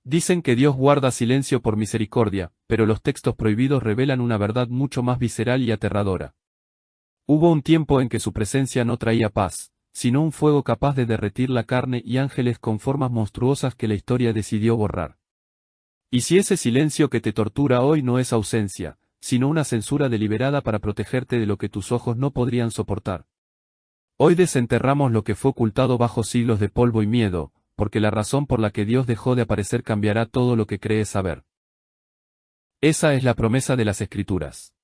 Dicen que Dios guarda silencio por misericordia, pero los textos prohibidos revelan una verdad mucho más visceral y aterradora. Hubo un tiempo en que su presencia no traía paz, sino un fuego capaz de derretir la carne y ángeles con formas monstruosas que la historia decidió borrar. ¿Y si ese silencio que te tortura hoy no es ausencia, sino una censura deliberada para protegerte de lo que tus ojos no podrían soportar? Hoy desenterramos lo que fue ocultado bajo siglos de polvo y miedo, porque la razón por la que Dios dejó de aparecer cambiará todo lo que crees saber. Esa es la promesa de las Escrituras.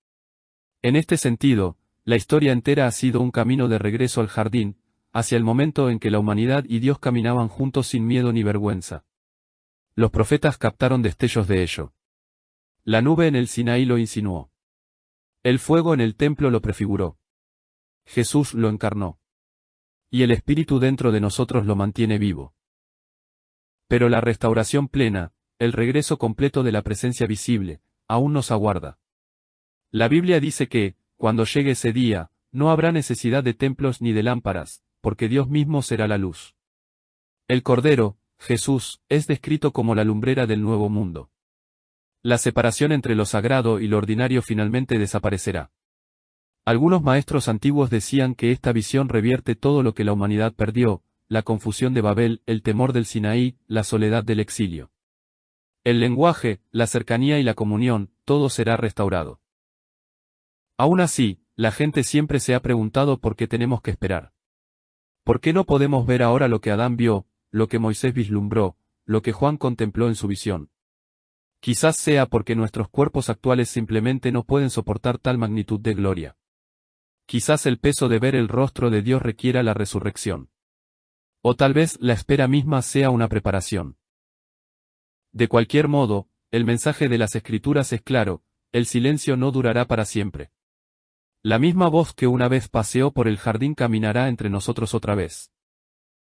En este sentido, la historia entera ha sido un camino de regreso al jardín, hacia el momento en que la humanidad y Dios caminaban juntos sin miedo ni vergüenza. Los profetas captaron destellos de ello. La nube en el Sinaí lo insinuó. El fuego en el templo lo prefiguró. Jesús lo encarnó. Y el Espíritu dentro de nosotros lo mantiene vivo. Pero la restauración plena, el regreso completo de la presencia visible, aún nos aguarda. La Biblia dice que, cuando llegue ese día, no habrá necesidad de templos ni de lámparas, porque Dios mismo será la luz. El Cordero, Jesús, es descrito como la lumbrera del nuevo mundo. La separación entre lo sagrado y lo ordinario finalmente desaparecerá. Algunos maestros antiguos decían que esta visión revierte todo lo que la humanidad perdió, la confusión de Babel, el temor del Sinaí, la soledad del exilio. El lenguaje, la cercanía y la comunión, todo será restaurado. Aún así, la gente siempre se ha preguntado por qué tenemos que esperar. ¿Por qué no podemos ver ahora lo que Adán vio, lo que Moisés vislumbró, lo que Juan contempló en su visión? Quizás sea porque nuestros cuerpos actuales simplemente no pueden soportar tal magnitud de gloria. Quizás el peso de ver el rostro de Dios requiera la resurrección. O tal vez la espera misma sea una preparación. De cualquier modo, el mensaje de las Escrituras es claro, el silencio no durará para siempre. La misma voz que una vez paseó por el jardín caminará entre nosotros otra vez.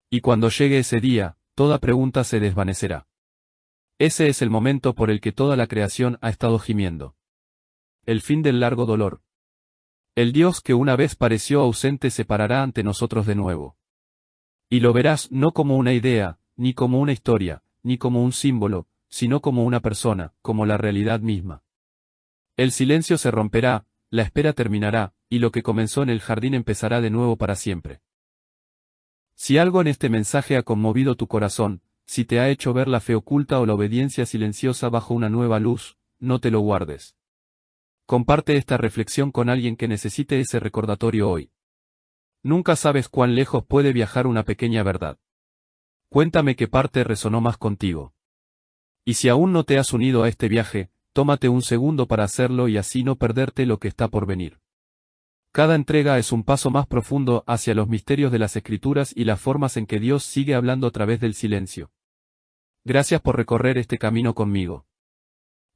Y cuando llegue ese día, toda pregunta se desvanecerá. Ese es el momento por el que toda la creación ha estado gimiendo. El fin del largo dolor. El Dios que una vez pareció ausente se parará ante nosotros de nuevo. Y lo verás no como una idea, ni como una historia, ni como un símbolo, sino como una persona, como la realidad misma. El silencio se romperá, la espera terminará, y lo que comenzó en el jardín empezará de nuevo para siempre. Si algo en este mensaje ha conmovido tu corazón, si te ha hecho ver la fe oculta o la obediencia silenciosa bajo una nueva luz, no te lo guardes. Comparte esta reflexión con alguien que necesite ese recordatorio hoy. Nunca sabes cuán lejos puede viajar una pequeña verdad. Cuéntame qué parte resonó más contigo. Y si aún no te has unido a este viaje, tómate un segundo para hacerlo y así no perderte lo que está por venir. Cada entrega es un paso más profundo hacia los misterios de las Escrituras y las formas en que Dios sigue hablando a través del silencio. Gracias por recorrer este camino conmigo.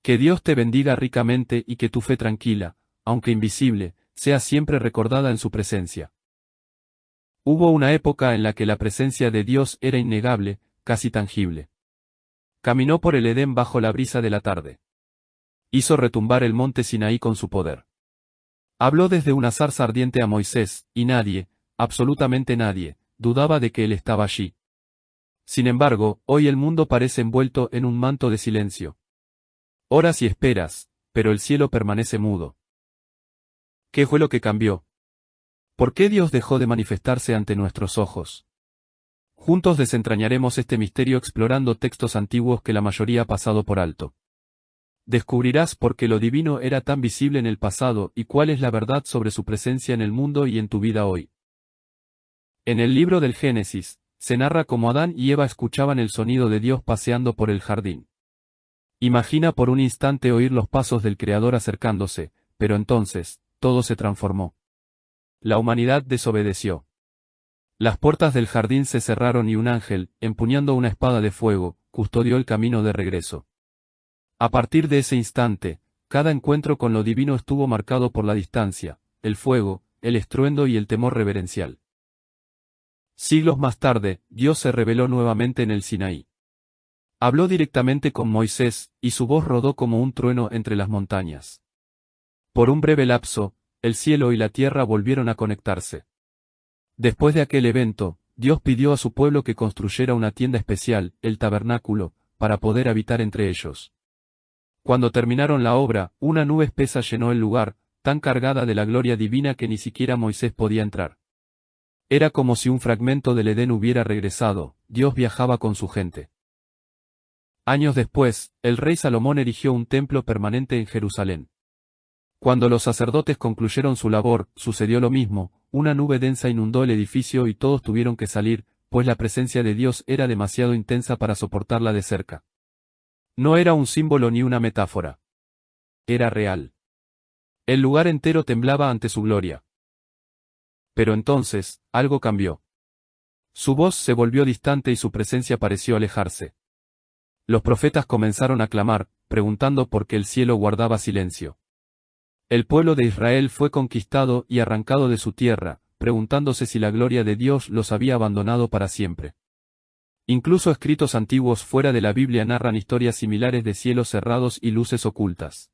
Que Dios te bendiga ricamente y que tu fe tranquila, aunque invisible, sea siempre recordada en su presencia. Hubo una época en la que la presencia de Dios era innegable, casi tangible. Caminó por el Edén bajo la brisa de la tarde. Hizo retumbar el monte Sinaí con su poder. Habló desde una zarza ardiente a Moisés, y nadie, absolutamente nadie, dudaba de que él estaba allí. Sin embargo, hoy el mundo parece envuelto en un manto de silencio. Oras y esperas, pero el cielo permanece mudo. ¿Qué fue lo que cambió? ¿Por qué Dios dejó de manifestarse ante nuestros ojos? Juntos desentrañaremos este misterio explorando textos antiguos que la mayoría ha pasado por alto. Descubrirás por qué lo divino era tan visible en el pasado y cuál es la verdad sobre su presencia en el mundo y en tu vida hoy. En el libro del Génesis, se narra cómo Adán y Eva escuchaban el sonido de Dios paseando por el jardín. Imagina por un instante oír los pasos del Creador acercándose, pero entonces, todo se transformó. La humanidad desobedeció. Las puertas del jardín se cerraron y un ángel, empuñando una espada de fuego, custodió el camino de regreso. A partir de ese instante, cada encuentro con lo divino estuvo marcado por la distancia, el fuego, el estruendo y el temor reverencial. Siglos más tarde, Dios se reveló nuevamente en el Sinaí. Habló directamente con Moisés, y su voz rodó como un trueno entre las montañas. Por un breve lapso, el cielo y la tierra volvieron a conectarse. Después de aquel evento, Dios pidió a su pueblo que construyera una tienda especial, el tabernáculo, para poder habitar entre ellos. Cuando terminaron la obra, una nube espesa llenó el lugar, tan cargada de la gloria divina que ni siquiera Moisés podía entrar. Era como si un fragmento del Edén hubiera regresado, Dios viajaba con su gente. Años después, el rey Salomón erigió un templo permanente en Jerusalén. Cuando los sacerdotes concluyeron su labor, sucedió lo mismo, una nube densa inundó el edificio y todos tuvieron que salir, pues la presencia de Dios era demasiado intensa para soportarla de cerca. No era un símbolo ni una metáfora. Era real. El lugar entero temblaba ante su gloria. Pero entonces, algo cambió. Su voz se volvió distante y su presencia pareció alejarse. Los profetas comenzaron a clamar, preguntando por qué el cielo guardaba silencio. El pueblo de Israel fue conquistado y arrancado de su tierra, preguntándose si la gloria de Dios los había abandonado para siempre. Incluso escritos antiguos fuera de la Biblia narran historias similares de cielos cerrados y luces ocultas.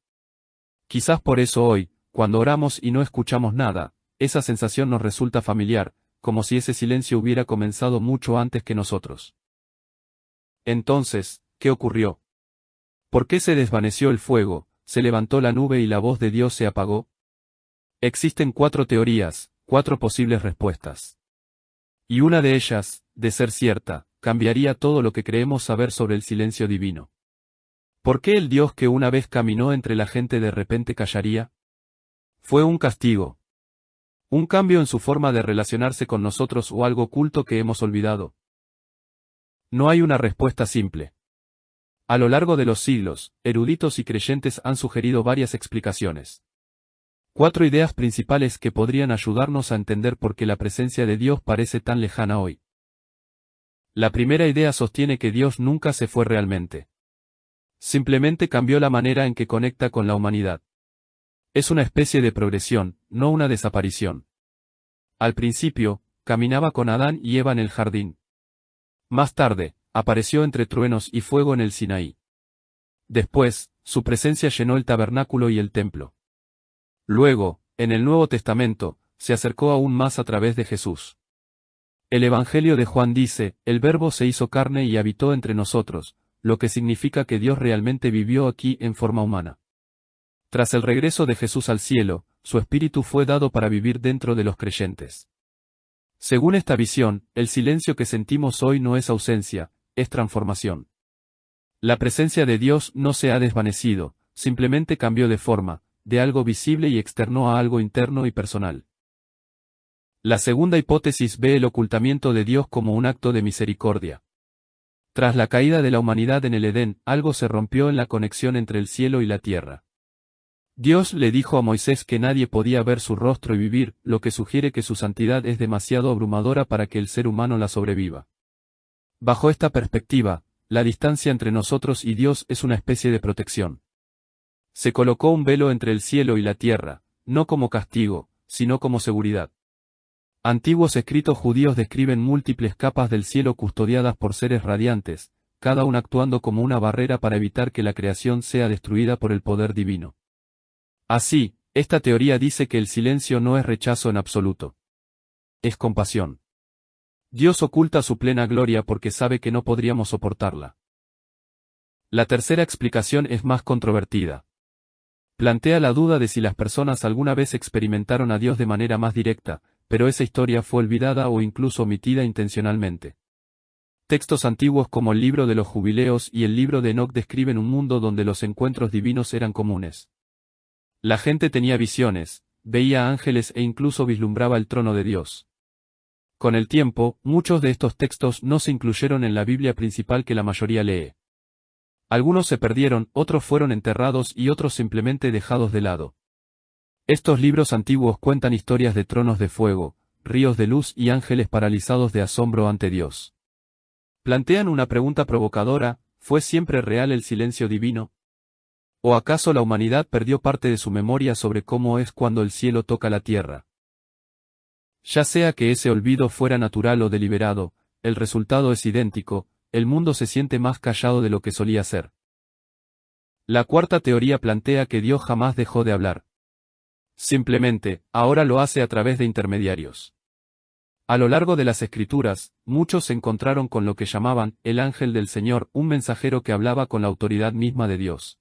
Quizás por eso hoy, cuando oramos y no escuchamos nada, esa sensación nos resulta familiar, como si ese silencio hubiera comenzado mucho antes que nosotros. Entonces, ¿qué ocurrió? ¿Por qué se desvaneció el fuego, se levantó la nube y la voz de Dios se apagó? Existen 4 teorías, 4 posibles respuestas. Y una de ellas, de ser cierta, cambiaría todo lo que creemos saber sobre el silencio divino. ¿Por qué el Dios que una vez caminó entre la gente de repente callaría? Fue un castigo. ¿Un cambio en su forma de relacionarse con nosotros o algo oculto que hemos olvidado? No hay una respuesta simple. A lo largo de los siglos, eruditos y creyentes han sugerido varias explicaciones. 4 ideas principales que podrían ayudarnos a entender por qué la presencia de Dios parece tan lejana hoy. La primera idea sostiene que Dios nunca se fue realmente. Simplemente cambió la manera en que conecta con la humanidad. Es una especie de progresión, no una desaparición. Al principio, caminaba con Adán y Eva en el jardín. Más tarde, apareció entre truenos y fuego en el Sinaí. Después, su presencia llenó el tabernáculo y el templo. Luego, en el Nuevo Testamento, se acercó aún más a través de Jesús. El Evangelio de Juan dice, el Verbo se hizo carne y habitó entre nosotros, lo que significa que Dios realmente vivió aquí en forma humana. Tras el regreso de Jesús al cielo, su Espíritu fue dado para vivir dentro de los creyentes. Según esta visión, el silencio que sentimos hoy no es ausencia, es transformación. La presencia de Dios no se ha desvanecido, simplemente cambió de forma, de algo visible y externo a algo interno y personal. La segunda hipótesis ve el ocultamiento de Dios como un acto de misericordia. Tras la caída de la humanidad en el Edén, algo se rompió en la conexión entre el cielo y la tierra. Dios le dijo a Moisés que nadie podía ver su rostro y vivir, lo que sugiere que su santidad es demasiado abrumadora para que el ser humano la sobreviva. Bajo esta perspectiva, la distancia entre nosotros y Dios es una especie de protección. Se colocó un velo entre el cielo y la tierra, no como castigo, sino como seguridad. Antiguos escritos judíos describen múltiples capas del cielo custodiadas por seres radiantes, cada una actuando como una barrera para evitar que la creación sea destruida por el poder divino. Así, esta teoría dice que el silencio no es rechazo en absoluto. Es compasión. Dios oculta su plena gloria porque sabe que no podríamos soportarla. La tercera explicación es más controvertida. Plantea la duda de si las personas alguna vez experimentaron a Dios de manera más directa, pero esa historia fue olvidada o incluso omitida intencionalmente. Textos antiguos como el libro de los Jubileos y el libro de Enoc describen un mundo donde los encuentros divinos eran comunes. La gente tenía visiones, veía ángeles e incluso vislumbraba el trono de Dios. Con el tiempo, muchos de estos textos no se incluyeron en la Biblia principal que la mayoría lee. Algunos se perdieron, otros fueron enterrados y otros simplemente dejados de lado. Estos libros antiguos cuentan historias de tronos de fuego, ríos de luz y ángeles paralizados de asombro ante Dios. Plantean una pregunta provocadora: ¿fue siempre real el silencio divino? ¿O acaso la humanidad perdió parte de su memoria sobre cómo es cuando el cielo toca la tierra? Ya sea que ese olvido fuera natural o deliberado, el resultado es idéntico: el mundo se siente más callado de lo que solía ser. La cuarta teoría plantea que Dios jamás dejó de hablar. Simplemente, ahora lo hace a través de intermediarios. A lo largo de las Escrituras, muchos se encontraron con lo que llamaban el ángel del Señor, un mensajero que hablaba con la autoridad misma de Dios.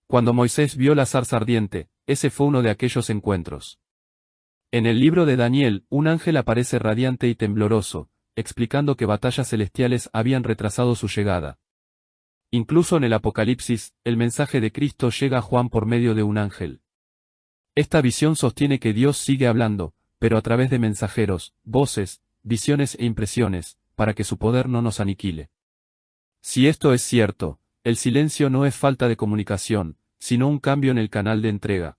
Cuando Moisés vio la zarza ardiente, ese fue uno de aquellos encuentros. En el libro de Daniel, un ángel aparece radiante y tembloroso, explicando que batallas celestiales habían retrasado su llegada. Incluso en el Apocalipsis, el mensaje de Cristo llega a Juan por medio de un ángel. Esta visión sostiene que Dios sigue hablando, pero a través de mensajeros, voces, visiones e impresiones, para que su poder no nos aniquile. Si esto es cierto, el silencio no es falta de comunicación, sino un cambio en el canal de entrega.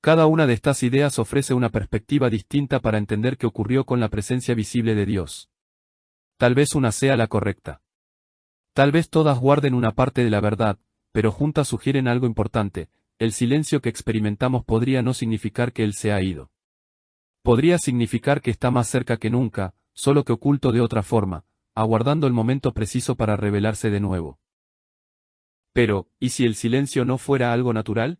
Cada una de estas ideas ofrece una perspectiva distinta para entender qué ocurrió con la presencia visible de Dios. Tal vez una sea la correcta. Tal vez todas guarden una parte de la verdad, pero juntas sugieren algo importante: el silencio que experimentamos podría no significar que Él se ha ido. Podría significar que está más cerca que nunca, solo que oculto de otra forma, aguardando el momento preciso para revelarse de nuevo. Pero, ¿y si el silencio no fuera algo natural?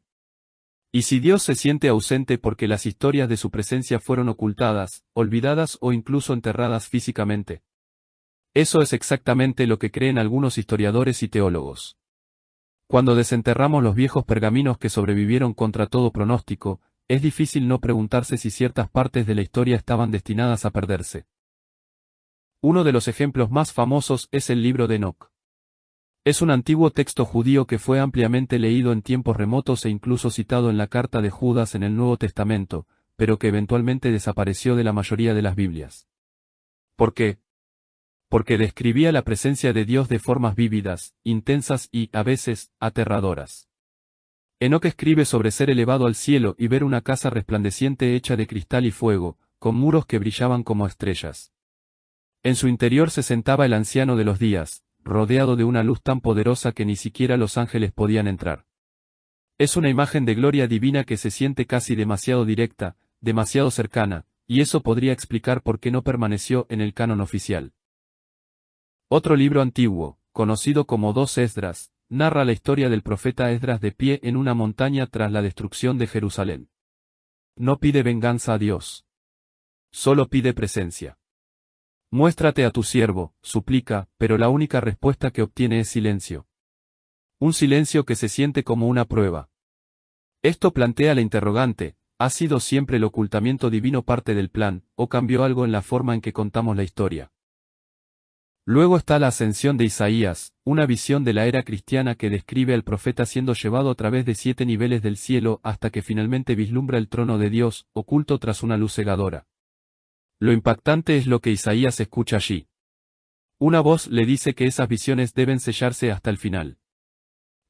¿Y si Dios se siente ausente porque las historias de su presencia fueron ocultadas, olvidadas o incluso enterradas físicamente? Eso es exactamente lo que creen algunos historiadores y teólogos. Cuando desenterramos los viejos pergaminos que sobrevivieron contra todo pronóstico, es difícil no preguntarse si ciertas partes de la historia estaban destinadas a perderse. Uno de los ejemplos más famosos es el libro de Enoc. Es un antiguo texto judío que fue ampliamente leído en tiempos remotos e incluso citado en la carta de Judas en el Nuevo Testamento, pero que eventualmente desapareció de la mayoría de las Biblias. ¿Por qué? Porque describía la presencia de Dios de formas vívidas, intensas y, a veces, aterradoras. Enoc escribe sobre ser elevado al cielo y ver una casa resplandeciente hecha de cristal y fuego, con muros que brillaban como estrellas. En su interior se sentaba el anciano de los días, rodeado de una luz tan poderosa que ni siquiera los ángeles podían entrar. Es una imagen de gloria divina que se siente casi demasiado directa, demasiado cercana, y eso podría explicar por qué no permaneció en el canon oficial. Otro libro antiguo, conocido como 2 Esdras, narra la historia del profeta Esdras de pie en una montaña tras la destrucción de Jerusalén. No pide venganza a Dios. Solo pide presencia. Muéstrate a tu siervo, suplica, pero la única respuesta que obtiene es silencio. Un silencio que se siente como una prueba. Esto plantea la interrogante: ¿ha sido siempre el ocultamiento divino parte del plan, o cambió algo en la forma en que contamos la historia? Luego está la ascensión de Isaías, una visión de la era cristiana que describe al profeta siendo llevado a través de 7 niveles del cielo hasta que finalmente vislumbra el trono de Dios, oculto tras una luz cegadora. Lo impactante es lo que Isaías escucha allí. Una voz le dice que esas visiones deben sellarse hasta el final.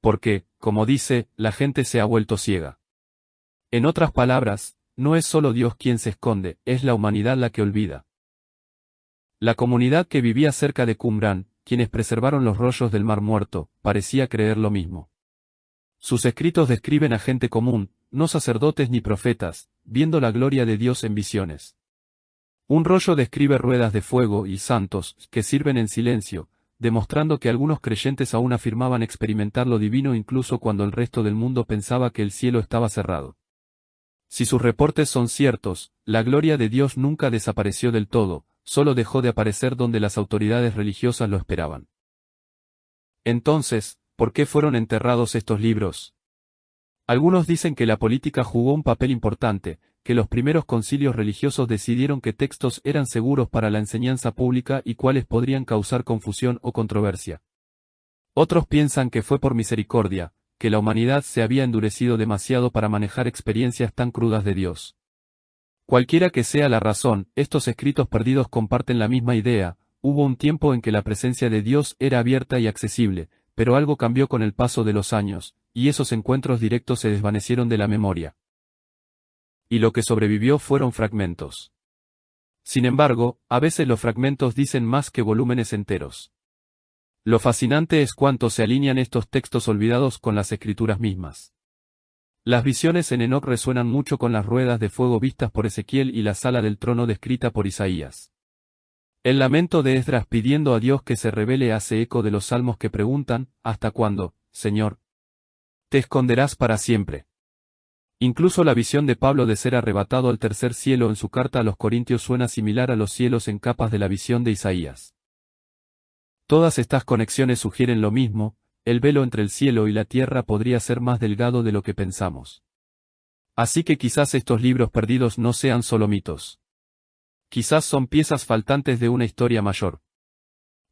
Porque, como dice, la gente se ha vuelto ciega. En otras palabras, no es solo Dios quien se esconde, es la humanidad la que olvida. La comunidad que vivía cerca de Qumrán, quienes preservaron los rollos del Mar Muerto, parecía creer lo mismo. Sus escritos describen a gente común, no sacerdotes ni profetas, viendo la gloria de Dios en visiones. Un rollo describe ruedas de fuego y santos, que sirven en silencio, demostrando que algunos creyentes aún afirmaban experimentar lo divino incluso cuando el resto del mundo pensaba que el cielo estaba cerrado. Si sus reportes son ciertos, la gloria de Dios nunca desapareció del todo, solo dejó de aparecer donde las autoridades religiosas lo esperaban. Entonces, ¿por qué fueron enterrados estos libros? Algunos dicen que la política jugó un papel importante, que los primeros concilios religiosos decidieron qué textos eran seguros para la enseñanza pública y cuáles podrían causar confusión o controversia. Otros piensan que fue por misericordia, que la humanidad se había endurecido demasiado para manejar experiencias tan crudas de Dios. Cualquiera que sea la razón, estos escritos perdidos comparten la misma idea: hubo un tiempo en que la presencia de Dios era abierta y accesible, pero algo cambió con el paso de los años, y esos encuentros directos se desvanecieron de la memoria. Y lo que sobrevivió fueron fragmentos. Sin embargo, a veces los fragmentos dicen más que volúmenes enteros. Lo fascinante es cuánto se alinean estos textos olvidados con las escrituras mismas. Las visiones en Enoc resuenan mucho con las ruedas de fuego vistas por Ezequiel y la sala del trono descrita por Isaías. El lamento de Esdras pidiendo a Dios que se revele hace eco de los salmos que preguntan: ¿hasta cuándo, Señor? ¿Te esconderás para siempre? Incluso la visión de Pablo de ser arrebatado al tercer cielo en su carta a los Corintios suena similar a los cielos en capas de la visión de Isaías. Todas estas conexiones sugieren lo mismo: el velo entre el cielo y la tierra podría ser más delgado de lo que pensamos. Así que quizás estos libros perdidos no sean solo mitos. Quizás son piezas faltantes de una historia mayor.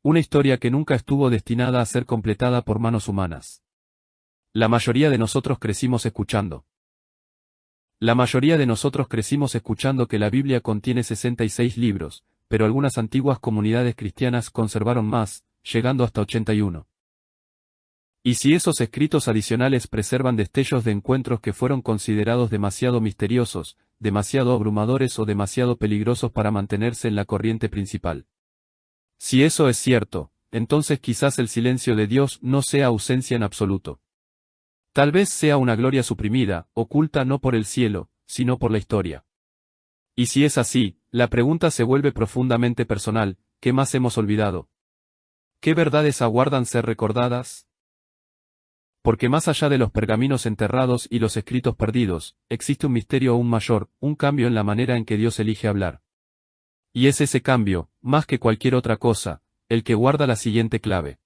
Una historia que nunca estuvo destinada a ser completada por manos humanas. La mayoría de nosotros crecimos escuchando. Que la Biblia contiene 66 libros, pero algunas antiguas comunidades cristianas conservaron más, llegando hasta 81. ¿Y si esos escritos adicionales preservan destellos de encuentros que fueron considerados demasiado misteriosos, demasiado abrumadores o demasiado peligrosos para mantenerse en la corriente principal? Si eso es cierto, entonces quizás el silencio de Dios no sea ausencia en absoluto. Tal vez sea una gloria suprimida, oculta no por el cielo, sino por la historia. Y si es así, la pregunta se vuelve profundamente personal: ¿qué más hemos olvidado? ¿Qué verdades aguardan ser recordadas? Porque más allá de los pergaminos enterrados y los escritos perdidos, existe un misterio aún mayor, un cambio en la manera en que Dios elige hablar. Y es ese cambio, más que cualquier otra cosa, el que guarda la siguiente clave.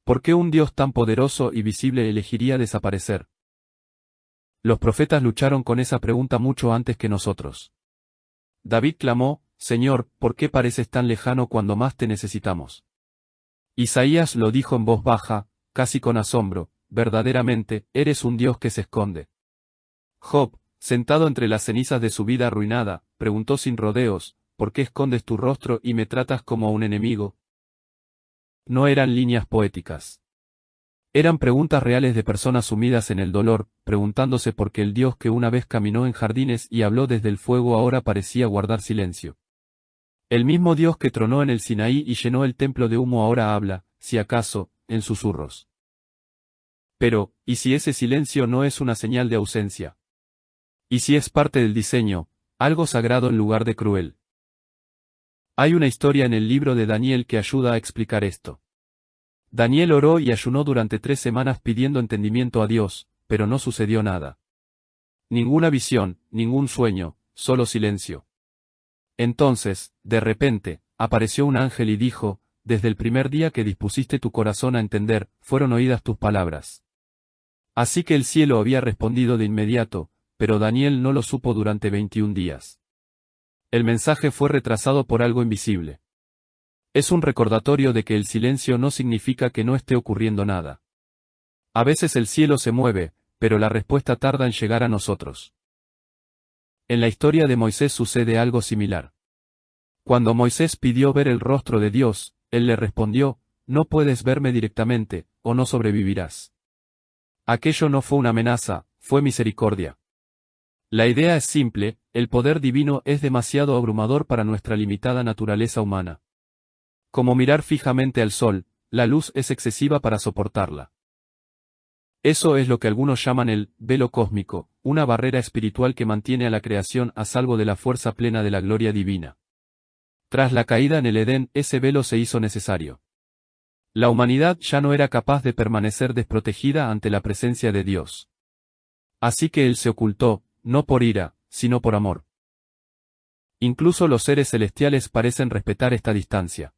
¿Por qué un Dios tan poderoso y visible elegiría desaparecer? Los profetas lucharon con esa pregunta mucho antes que nosotros. David clamó: Señor, ¿por qué pareces tan lejano cuando más te necesitamos? Isaías lo dijo en voz baja, casi con asombro: verdaderamente, eres un Dios que se esconde. Job, sentado entre las cenizas de su vida arruinada, preguntó sin rodeos: ¿por qué escondes tu rostro y me tratas como a un enemigo? No eran líneas poéticas. Eran preguntas reales de personas sumidas en el dolor, preguntándose por qué el Dios que una vez caminó en jardines y habló desde el fuego ahora parecía guardar silencio. El mismo Dios que tronó en el Sinaí y llenó el templo de humo ahora habla, si acaso, en susurros. Pero, ¿y si ese silencio no es una señal de ausencia? ¿Y si es parte del diseño, algo sagrado en lugar de cruel? Hay una historia en el libro de Daniel que ayuda a explicar esto. Daniel oró y ayunó durante 3 semanas pidiendo entendimiento a Dios, pero no sucedió nada. Ninguna visión, ningún sueño, solo silencio. Entonces, de repente, apareció un ángel y dijo: desde el primer día que dispusiste tu corazón a entender, fueron oídas tus palabras. Así que el cielo había respondido de inmediato, pero Daniel no lo supo durante 21 días. El mensaje fue retrasado por algo invisible. Es un recordatorio de que el silencio no significa que no esté ocurriendo nada. A veces el cielo se mueve, pero la respuesta tarda en llegar a nosotros. En la historia de Moisés sucede algo similar. Cuando Moisés pidió ver el rostro de Dios, él le respondió: no puedes verme directamente, o no sobrevivirás. Aquello no fue una amenaza, fue misericordia. La idea es simple: el poder divino es demasiado abrumador para nuestra limitada naturaleza humana. Como mirar fijamente al sol, la luz es excesiva para soportarla. Eso es lo que algunos llaman el velo cósmico, una barrera espiritual que mantiene a la creación a salvo de la fuerza plena de la gloria divina. Tras la caída en el Edén, ese velo se hizo necesario. La humanidad ya no era capaz de permanecer desprotegida ante la presencia de Dios. Así que él se ocultó, no por ira, sino por amor. Incluso los seres celestiales parecen respetar esta distancia.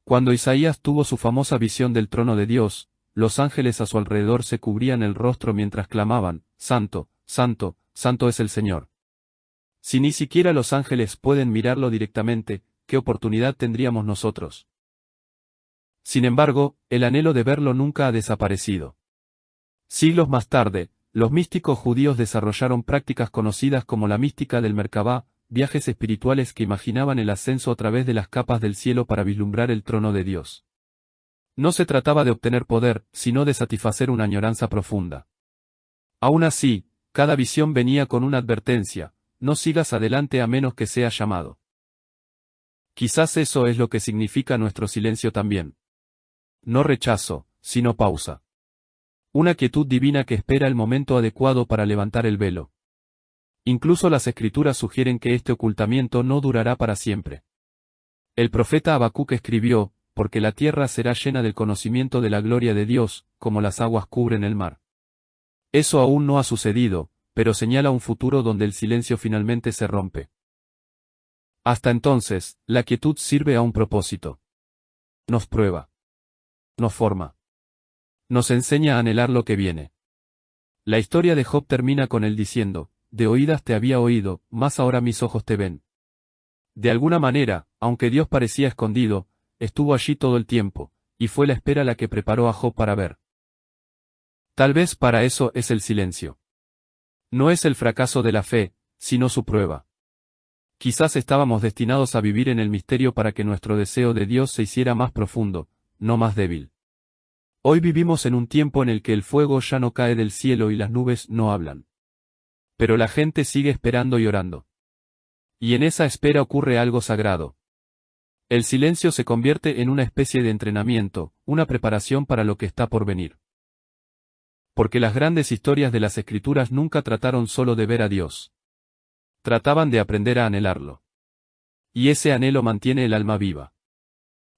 Cuando Isaías tuvo su famosa visión del trono de Dios, los ángeles a su alrededor se cubrían el rostro mientras clamaban: Santo, Santo, Santo es el Señor. Si ni siquiera los ángeles pueden mirarlo directamente, ¿qué oportunidad tendríamos nosotros? Sin embargo, el anhelo de verlo nunca ha desaparecido. Siglos más tarde, los místicos judíos desarrollaron prácticas conocidas como la mística del Merkabá, viajes espirituales que imaginaban el ascenso a través de las capas del cielo para vislumbrar el trono de Dios. No se trataba de obtener poder, sino de satisfacer una añoranza profunda. Aún así, cada visión venía con una advertencia: no sigas adelante a menos que seas llamado. Quizás eso es lo que significa nuestro silencio también. No rechazo, sino pausa. Una quietud divina que espera el momento adecuado para levantar el velo. Incluso las escrituras sugieren que este ocultamiento no durará para siempre. El profeta Habacuc escribió: porque la tierra será llena del conocimiento de la gloria de Dios, como las aguas cubren el mar. Eso aún no ha sucedido, pero señala un futuro donde el silencio finalmente se rompe. Hasta entonces, la quietud sirve a un propósito. Nos prueba. Nos forma. Nos enseña a anhelar lo que viene. La historia de Job termina con él diciendo, de oídas te había oído, mas ahora mis ojos te ven. De alguna manera, aunque Dios parecía escondido, estuvo allí todo el tiempo, y fue la espera la que preparó a Job para ver. Tal vez para eso es el silencio. No es el fracaso de la fe, sino su prueba. Quizás estábamos destinados a vivir en el misterio para que nuestro deseo de Dios se hiciera más profundo, no más débil. Hoy vivimos en un tiempo en el que el fuego ya no cae del cielo y las nubes no hablan. Pero la gente sigue esperando y orando. Y en esa espera ocurre algo sagrado. El silencio se convierte en una especie de entrenamiento, una preparación para lo que está por venir. Porque las grandes historias de las Escrituras nunca trataron solo de ver a Dios. Trataban de aprender a anhelarlo. Y ese anhelo mantiene el alma viva.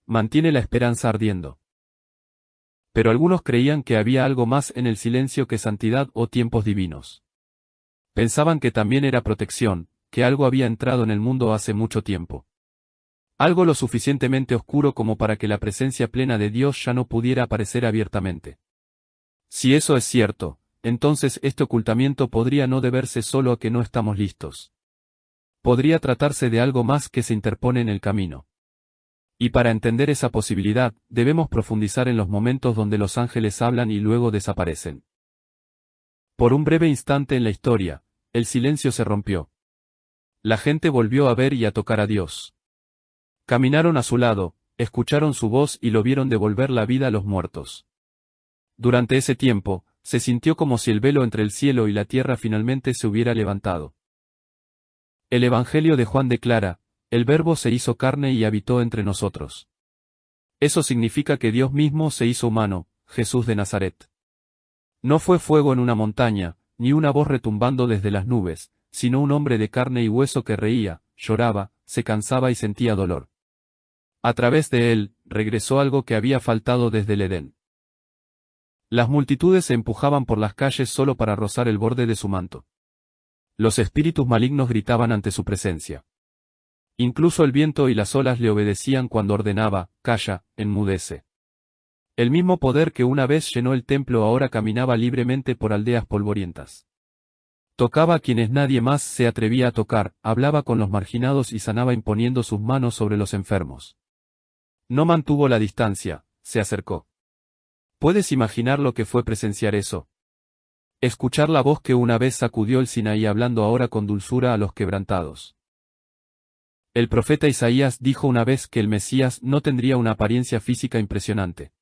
Mantiene la esperanza ardiendo. Pero algunos creían que había algo más en el silencio que santidad o tiempos divinos. Pensaban que también era protección, que algo había entrado en el mundo hace mucho tiempo. Algo lo suficientemente oscuro como para que la presencia plena de Dios ya no pudiera aparecer abiertamente. Si eso es cierto, entonces este ocultamiento podría no deberse solo a que no estamos listos. Podría tratarse de algo más que se interpone en el camino. Y para entender esa posibilidad, debemos profundizar en los momentos donde los ángeles hablan y luego desaparecen. Por un breve instante en la historia, el silencio se rompió. La gente volvió a ver y a tocar a Dios. Caminaron a su lado, escucharon su voz y lo vieron devolver la vida a los muertos. Durante ese tiempo, se sintió como si el velo entre el cielo y la tierra finalmente se hubiera levantado. El Evangelio de Juan declara, el Verbo se hizo carne y habitó entre nosotros. Eso significa que Dios mismo se hizo humano, Jesús de Nazaret. No fue fuego en una montaña, ni una voz retumbando desde las nubes, sino un hombre de carne y hueso que reía, lloraba, se cansaba y sentía dolor. A través de él, regresó algo que había faltado desde el Edén. Las multitudes se empujaban por las calles solo para rozar el borde de su manto. Los espíritus malignos gritaban ante su presencia. Incluso el viento y las olas le obedecían cuando ordenaba, calla, enmudece. El mismo poder que una vez llenó el templo ahora caminaba libremente por aldeas polvorientas. Tocaba a quienes nadie más se atrevía a tocar, hablaba con los marginados y sanaba imponiendo sus manos sobre los enfermos. No mantuvo la distancia, se acercó. ¿Puedes imaginar lo que fue presenciar eso? Escuchar la voz que una vez sacudió el Sinaí hablando ahora con dulzura a los quebrantados. El profeta Isaías dijo una vez que el Mesías no tendría una apariencia física impresionante.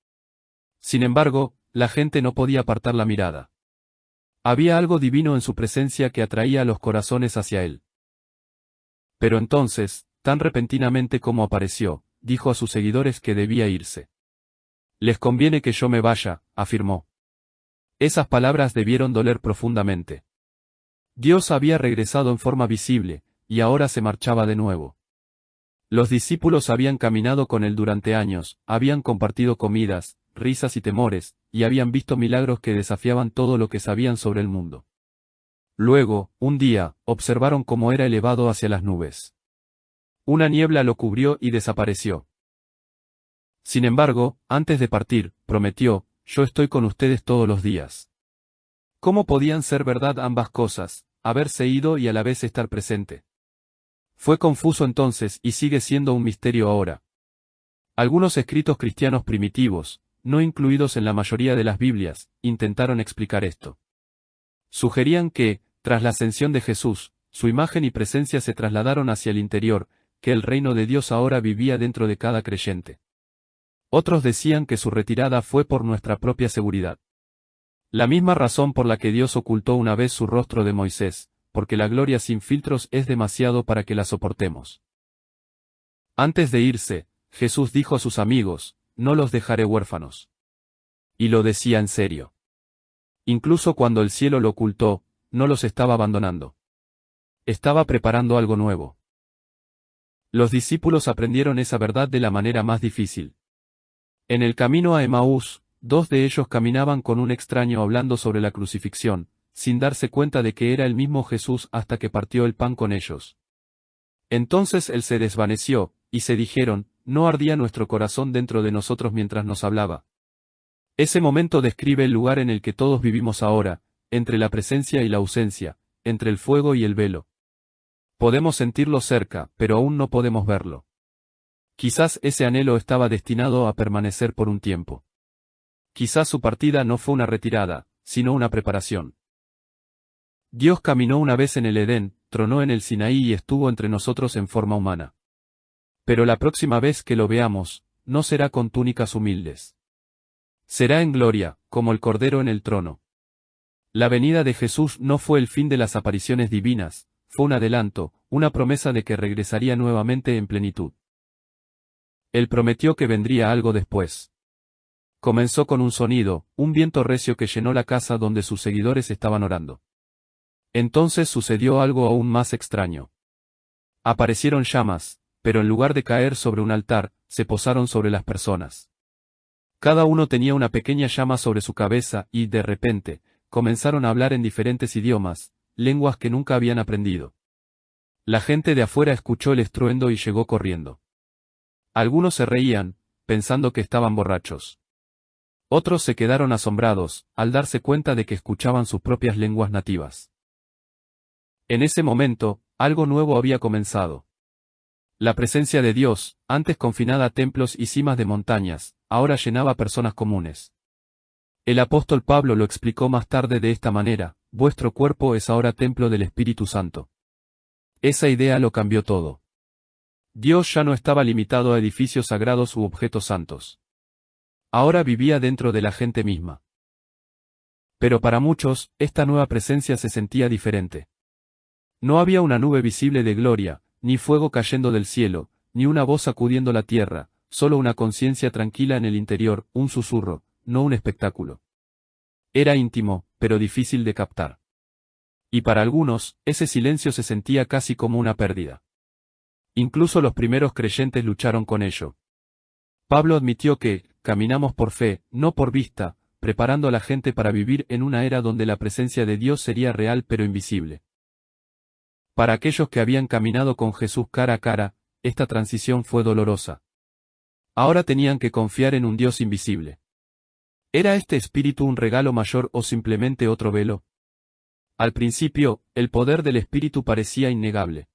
Sin embargo, la gente no podía apartar la mirada. Había algo divino en su presencia que atraía a los corazones hacia él. Pero entonces, tan repentinamente como apareció, dijo a sus seguidores que debía irse. Les conviene que yo me vaya, afirmó. Esas palabras debieron doler profundamente. Dios había regresado en forma visible, y ahora se marchaba de nuevo. Los discípulos habían caminado con él durante años, habían compartido comidas, risas y temores, y habían visto milagros que desafiaban todo lo que sabían sobre el mundo. Luego, un día, observaron cómo era elevado hacia las nubes. Una niebla lo cubrió y desapareció. Sin embargo, antes de partir, prometió, yo estoy con ustedes todos los días. ¿Cómo podían ser verdad ambas cosas, haberse ido y a la vez estar presente? Fue confuso entonces y sigue siendo un misterio ahora. Algunos escritos cristianos primitivos, no incluidos en la mayoría de las Biblias, intentaron explicar esto. Sugerían que, tras la ascensión de Jesús, su imagen y presencia se trasladaron hacia el interior, que el reino de Dios ahora vivía dentro de cada creyente. Otros decían que su retirada fue por nuestra propia seguridad. La misma razón por la que Dios ocultó una vez su rostro de Moisés, porque la gloria sin filtros es demasiado para que la soportemos. Antes de irse, Jesús dijo a sus amigos, no los dejaré huérfanos. Y lo decía en serio. Incluso cuando el cielo lo ocultó, no los estaba abandonando. Estaba preparando algo nuevo. Los discípulos aprendieron esa verdad de la manera más difícil. En el camino a Emaús, dos de ellos caminaban con un extraño hablando sobre la crucifixión, sin darse cuenta de que era el mismo Jesús hasta que partió el pan con ellos. Entonces él se desvaneció, y se dijeron, ¿no ardía nuestro corazón dentro de nosotros mientras nos hablaba? Ese momento describe el lugar en el que todos vivimos ahora, entre la presencia y la ausencia, entre el fuego y el velo. Podemos sentirlo cerca, pero aún no podemos verlo. Quizás ese anhelo estaba destinado a permanecer por un tiempo. Quizás su partida no fue una retirada, sino una preparación. Dios caminó una vez en el Edén, tronó en el Sinaí y estuvo entre nosotros en forma humana. Pero la próxima vez que lo veamos, no será con túnicas humildes. Será en gloria, como el Cordero en el trono. La venida de Jesús no fue el fin de las apariciones divinas, fue un adelanto, una promesa de que regresaría nuevamente en plenitud. Él prometió que vendría algo después. Comenzó con un sonido, un viento recio que llenó la casa donde sus seguidores estaban orando. Entonces sucedió algo aún más extraño. Aparecieron llamas, pero en lugar de caer sobre un altar, se posaron sobre las personas. Cada uno tenía una pequeña llama sobre su cabeza y, de repente, comenzaron a hablar en diferentes idiomas, lenguas que nunca habían aprendido. La gente de afuera escuchó el estruendo y llegó corriendo. Algunos se reían, pensando que estaban borrachos. Otros se quedaron asombrados, al darse cuenta de que escuchaban sus propias lenguas nativas. En ese momento, algo nuevo había comenzado. La presencia de Dios, antes confinada a templos y cimas de montañas, ahora llenaba a personas comunes. El apóstol Pablo lo explicó más tarde de esta manera: vuestro cuerpo es ahora templo del Espíritu Santo. Esa idea lo cambió todo. Dios ya no estaba limitado a edificios sagrados u objetos santos. Ahora vivía dentro de la gente misma. Pero para muchos, esta nueva presencia se sentía diferente. No había una nube visible de gloria, ni fuego cayendo del cielo, ni una voz sacudiendo la tierra, solo una conciencia tranquila en el interior, un susurro, no un espectáculo. Era íntimo, pero difícil de captar. Y para algunos, ese silencio se sentía casi como una pérdida. Incluso los primeros creyentes lucharon con ello. Pablo admitió que, caminamos por fe, no por vista, preparando a la gente para vivir en una era donde la presencia de Dios sería real pero invisible. Para aquellos que habían caminado con Jesús cara a cara, esta transición fue dolorosa. Ahora tenían que confiar en un Dios invisible. ¿Era este espíritu un regalo mayor o simplemente otro velo? Al principio, el poder del espíritu parecía innegable.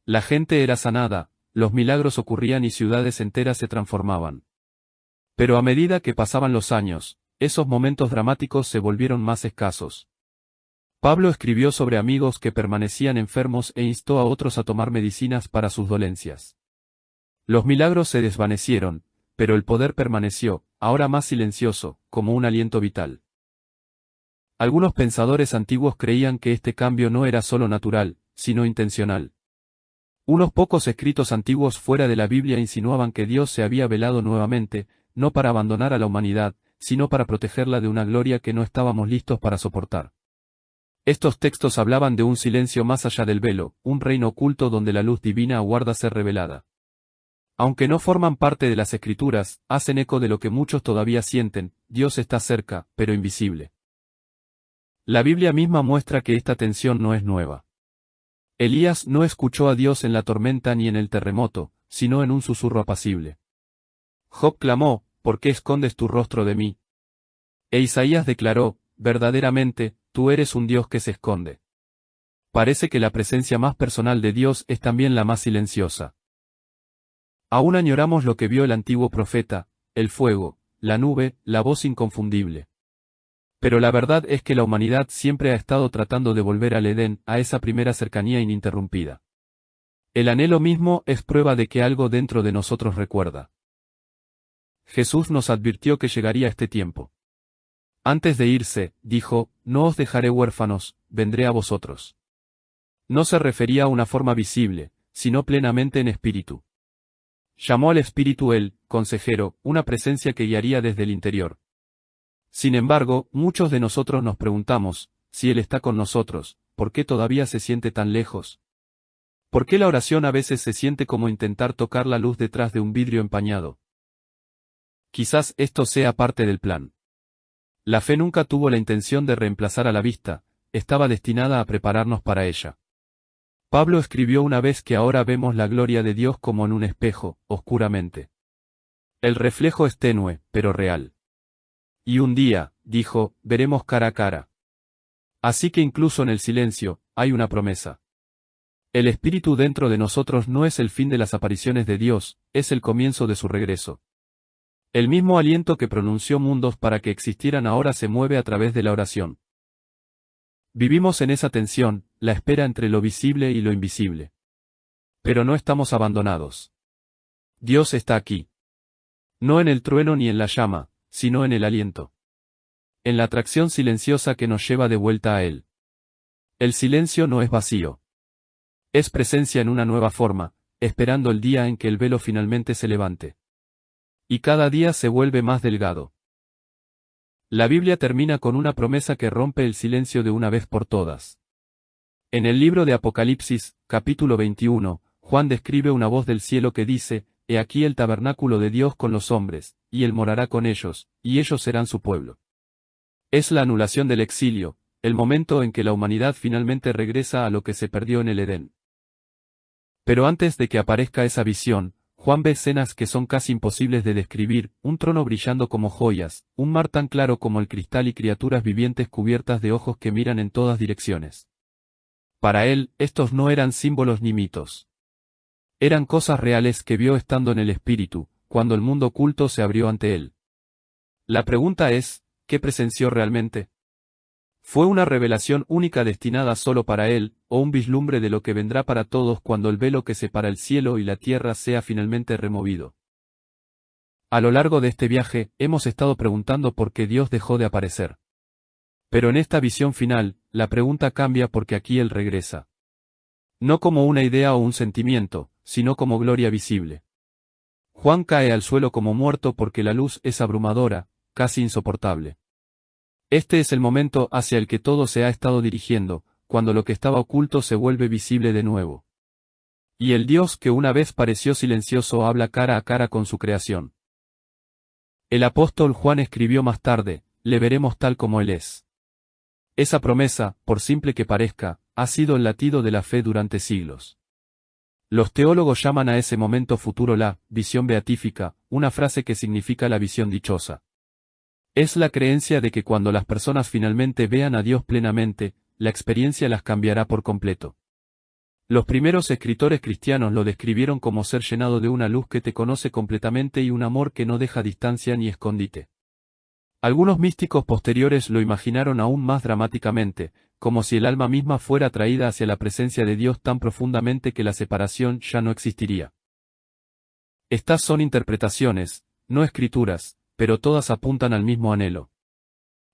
La gente era sanada, los milagros ocurrían y ciudades enteras se transformaban. Pero a medida que pasaban los años, esos momentos dramáticos se volvieron más escasos. Pablo escribió sobre amigos que permanecían enfermos e instó a otros a tomar medicinas para sus dolencias. Los milagros se desvanecieron, pero el poder permaneció, ahora más silencioso, como un aliento vital. Algunos pensadores antiguos creían que este cambio no era solo natural, sino intencional. Unos pocos escritos antiguos fuera de la Biblia insinuaban que Dios se había velado nuevamente, no para abandonar a la humanidad, sino para protegerla de una gloria que no estábamos listos para soportar. Estos textos hablaban de un silencio más allá del velo, un reino oculto donde la luz divina aguarda ser revelada. Aunque no forman parte de las Escrituras, hacen eco de lo que muchos todavía sienten: Dios está cerca, pero invisible. La Biblia misma muestra que esta tensión no es nueva. Elías no escuchó a Dios en la tormenta ni en el terremoto, sino en un susurro apacible. Job clamó: ¿por qué escondes tu rostro de mí? E Isaías declaró: verdaderamente, tú eres un Dios que se esconde. Parece que la presencia más personal de Dios es también la más silenciosa. Aún añoramos lo que vio el antiguo profeta: el fuego, la nube, la voz inconfundible. Pero la verdad es que la humanidad siempre ha estado tratando de volver al Edén, a esa primera cercanía ininterrumpida. El anhelo mismo es prueba de que algo dentro de nosotros recuerda. Jesús nos advirtió que llegaría este tiempo. Antes de irse, dijo: no os dejaré huérfanos, vendré a vosotros. No se refería a una forma visible, sino plenamente en espíritu. Llamó al Espíritu el consejero, una presencia que guiaría desde el interior. Sin embargo, muchos de nosotros nos preguntamos: si Él está con nosotros, ¿por qué todavía se siente tan lejos? ¿Por qué la oración a veces se siente como intentar tocar la luz detrás de un vidrio empañado? Quizás esto sea parte del plan. La fe nunca tuvo la intención de reemplazar a la vista, estaba destinada a prepararnos para ella. Pablo escribió una vez que ahora vemos la gloria de Dios como en un espejo, oscuramente. El reflejo es tenue, pero real. Y un día, dijo, veremos cara a cara. Así que incluso en el silencio, hay una promesa. El Espíritu dentro de nosotros no es el fin de las apariciones de Dios, es el comienzo de su regreso. El mismo aliento que pronunció mundos para que existieran ahora se mueve a través de la oración. Vivimos en esa tensión, la espera entre lo visible y lo invisible. Pero no estamos abandonados. Dios está aquí. No en el trueno ni en la llama, sino en el aliento. En la atracción silenciosa que nos lleva de vuelta a Él. El silencio no es vacío. Es presencia en una nueva forma, esperando el día en que el velo finalmente se levante. Y cada día se vuelve más delgado. La Biblia termina con una promesa que rompe el silencio de una vez por todas. En el libro de Apocalipsis, capítulo 21, Juan describe una voz del cielo que dice, «He aquí el tabernáculo de Dios con los hombres, y Él morará con ellos, y ellos serán su pueblo». Es la anulación del exilio, el momento en que la humanidad finalmente regresa a lo que se perdió en el Edén. Pero antes de que aparezca esa visión, Juan ve escenas que son casi imposibles de describir, un trono brillando como joyas, un mar tan claro como el cristal y criaturas vivientes cubiertas de ojos que miran en todas direcciones. Para él, estos no eran símbolos ni mitos. Eran cosas reales que vio estando en el espíritu, cuando el mundo oculto se abrió ante él. La pregunta es, ¿qué presenció realmente? ¿Fue una revelación única destinada solo para él, o un vislumbre de lo que vendrá para todos cuando el velo que separa el cielo y la tierra sea finalmente removido? A lo largo de este viaje, hemos estado preguntando por qué Dios dejó de aparecer. Pero en esta visión final, la pregunta cambia porque aquí Él regresa. No como una idea o un sentimiento, sino como gloria visible. Juan cae al suelo como muerto porque la luz es abrumadora, casi insoportable. Este es el momento hacia el que todo se ha estado dirigiendo, cuando lo que estaba oculto se vuelve visible de nuevo. Y el Dios que una vez pareció silencioso habla cara a cara con su creación. El apóstol Juan escribió más tarde, le veremos tal como Él es. Esa promesa, por simple que parezca, ha sido el latido de la fe durante siglos. Los teólogos llaman a ese momento futuro la visión beatífica, una frase que significa la visión dichosa. Es la creencia de que cuando las personas finalmente vean a Dios plenamente, la experiencia las cambiará por completo. Los primeros escritores cristianos lo describieron como ser llenado de una luz que te conoce completamente y un amor que no deja distancia ni escondite. Algunos místicos posteriores lo imaginaron aún más dramáticamente, como si el alma misma fuera atraída hacia la presencia de Dios tan profundamente que la separación ya no existiría. Estas son interpretaciones, no escrituras, pero todas apuntan al mismo anhelo.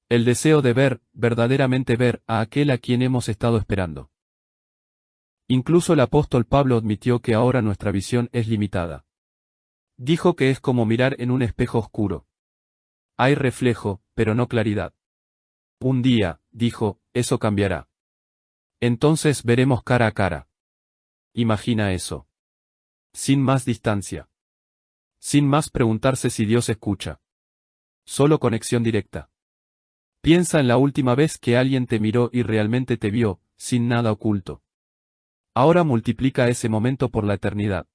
El deseo de ver, verdaderamente ver, a aquel a quien hemos estado esperando. Incluso el apóstol Pablo admitió que ahora nuestra visión es limitada. Dijo que es como mirar en un espejo oscuro. Hay reflejo, pero no claridad. Un día, dijo, eso cambiará. Entonces veremos cara a cara. Imagina eso. Sin más distancia. Sin más preguntarse si Dios escucha. Solo conexión directa. Piensa en la última vez que alguien te miró y realmente te vio, sin nada oculto. Ahora multiplica ese momento por la eternidad.